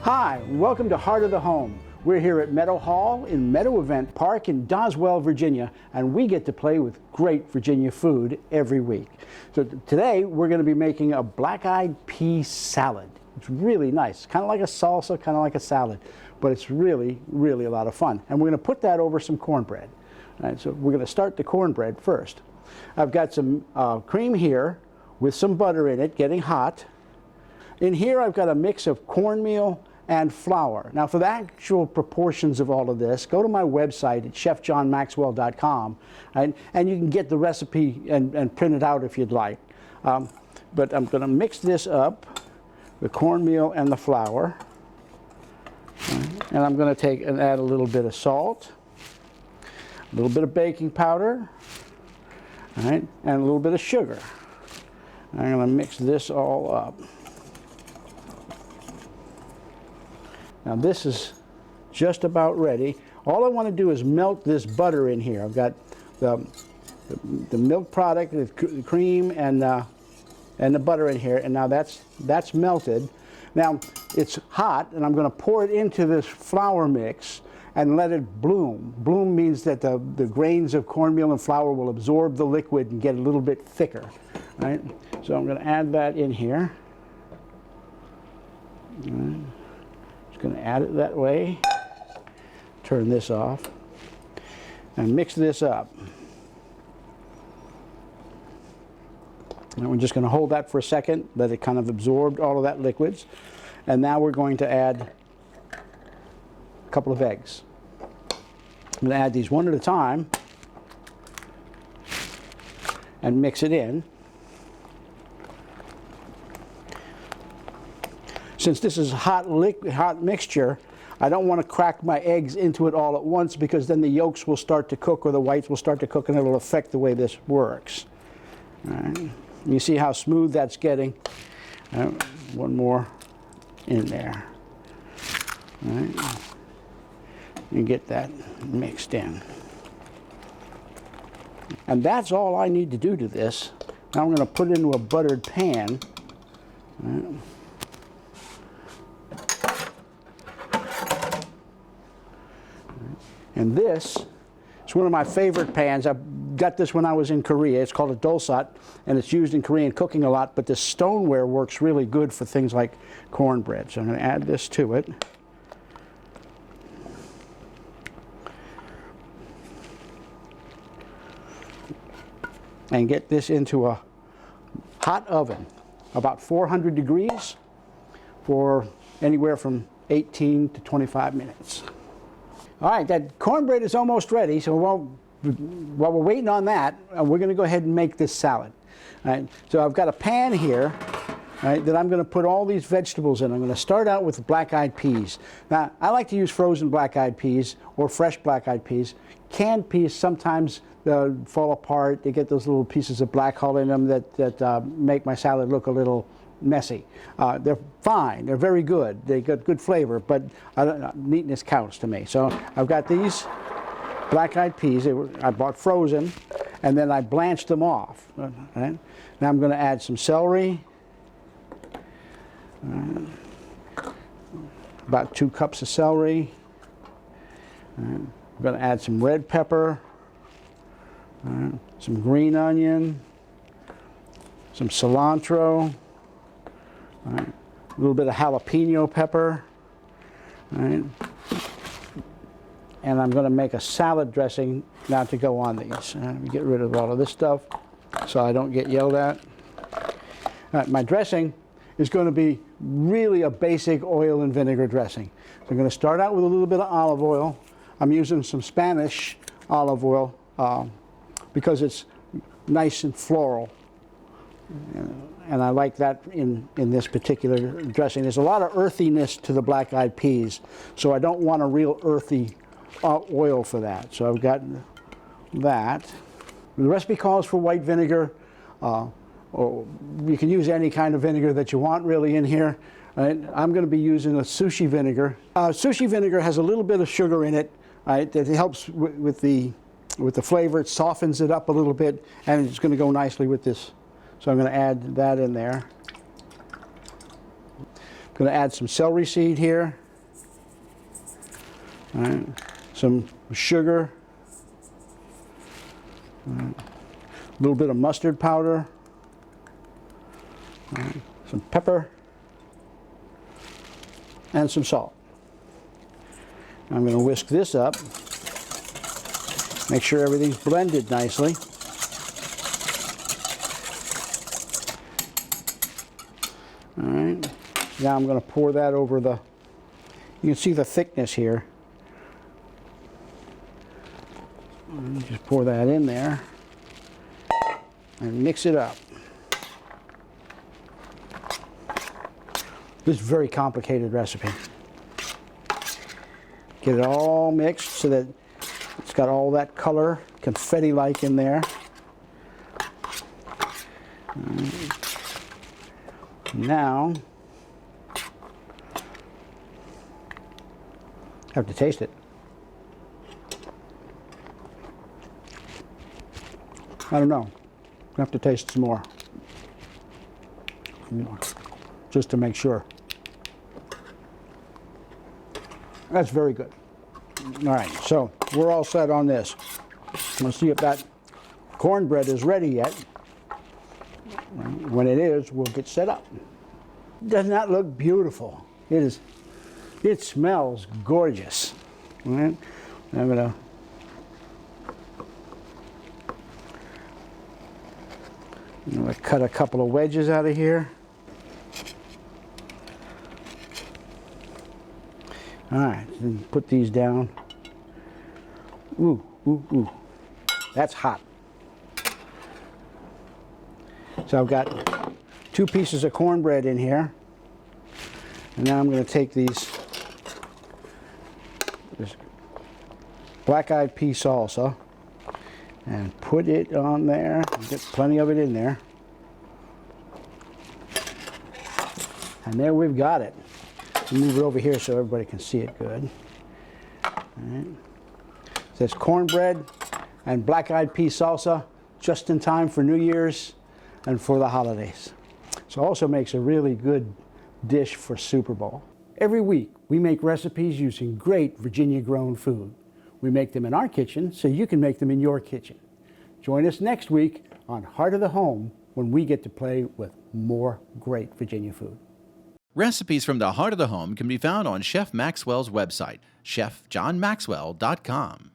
Hi, welcome to Heart of the Home. We're here at Meadow Hall in Meadow Event Park in Doswell, Virginia, and we get to play with great Virginia food every week. So today we're going to be making a black-eyed pea salad. It's really nice, kind of like a salsa, kind of like a salad, but it's really, really a lot of fun. And we're going to put that over some cornbread. All right, so we're going to start the cornbread first. I've got some cream here with some butter in it, getting hot. In here I've got a mix of cornmeal and flour. Now for the actual proportions of all of this, go to my website at chefjohnmaxwell.com and you can get the recipe and print it out if you'd like. But I'm going to mix this up, the cornmeal and the flour. And I'm going to take and add a little bit of salt, a little bit of baking powder, all right, and a little bit of sugar. I'm going to mix this all up. Now this is just about ready. All I want to do is melt this butter in here. I've got the milk product, the cream, and the butter in here, and now that's melted. Now it's hot, and I'm going to pour it into this flour mix and let it bloom. Bloom means that the grains of cornmeal and flour will absorb the liquid and get a little bit thicker. Right? So I'm going to add that in here. All right. Going to add it that way, turn this off, and mix this up. And we're just going to hold that for a second, let it kind of absorb all of that liquids. And now we're going to add a couple of eggs. I'm going to add these one at a time and mix it in. Since this is a hot mixture, I don't want to crack my eggs into it all at once because then the yolks will start to cook or the whites will start to cook and it'll affect the way this works. All right. You see how smooth that's getting? One more in there. All right. You get that mixed in. And that's all I need to do to this. Now I'm going to put it into a buttered pan. All right. And this is one of my favorite pans. I got this when I was in Korea. It's called a dolsot, and it's used in Korean cooking a lot, but this stoneware works really good for things like cornbread. So I'm going to add this to it. And get this into a hot oven, about 400 degrees for anywhere from 18 to 25 minutes. All right, that cornbread is almost ready, so while we're waiting on that, we're going to go ahead and make this salad. All right, so I've got a pan here, right, that I'm going to put all these vegetables in. I'm going to start out with black-eyed peas. Now, I like to use frozen black-eyed peas or fresh black-eyed peas. Canned peas sometimes fall apart. They get those little pieces of black hull in them that make my salad look a little messy. They're fine, they're very good, they got good flavor, but neatness counts to me. So I've got these black-eyed peas. I bought frozen, and then I blanched them off. Right? Now I'm going to add some celery, about 2 cups of celery. I'm going to add some red pepper, some green onion, some cilantro, a little bit of jalapeno pepper, and I'm going to make a salad dressing now to go on these. Let me get rid of all of this stuff so I don't get yelled at. My dressing is going to be really a basic oil and vinegar dressing. So I'm going to start out with a little bit of olive oil. I'm using some Spanish olive oil because it's nice and floral. And I like that in this particular dressing. There's a lot of earthiness to the black-eyed peas, so I don't want a real earthy oil for that. So I've got that. The recipe calls for white vinegar, or you can use any kind of vinegar that you want really in here. Right? I'm going to be using a sushi vinegar. Sushi vinegar has a little bit of sugar in it, right, that helps with the flavor. It softens it up a little bit, and it's going to go nicely with this. So I'm going to add that in there. Going to add some celery seed here. All right. Some sugar. All right. A little bit of mustard powder. All right. Some pepper. And some salt. I'm going to whisk this up. Make sure everything's blended nicely. All right. Now I'm going to pour that over the, you can see the thickness here. Just pour that in there and mix it up. This is a very complicated recipe. Get it all mixed so that it's got all that color, confetti-like in there. Now, I have to taste it. I don't know. I have to taste some more. Just to make sure. That's very good. All right, so we're all set on this. Let's see if that cornbread is ready yet. When it is, we'll get set up. Doesn't that look beautiful? It is. It smells gorgeous. All right, I'm gonna cut a couple of wedges out of here. All right, and put these down. Ooh, ooh, ooh. That's hot. So I've got 2 pieces of cornbread in here. And now I'm going to take this black-eyed pea salsa and put it on there. Get plenty of it in there. And there we've got it. Move it over here so everybody can see it good. All right. So it's cornbread and black-eyed pea salsa just in time for New Year's and for the holidays. So it also makes a really good dish for Super Bowl. Every week we make recipes using great Virginia-grown food. We make them in our kitchen so you can make them in your kitchen. Join us next week on Heart of the Home when we get to play with more great Virginia food. Recipes from the Heart of the Home can be found on Chef Maxwell's website, chefjohnmaxwell.com.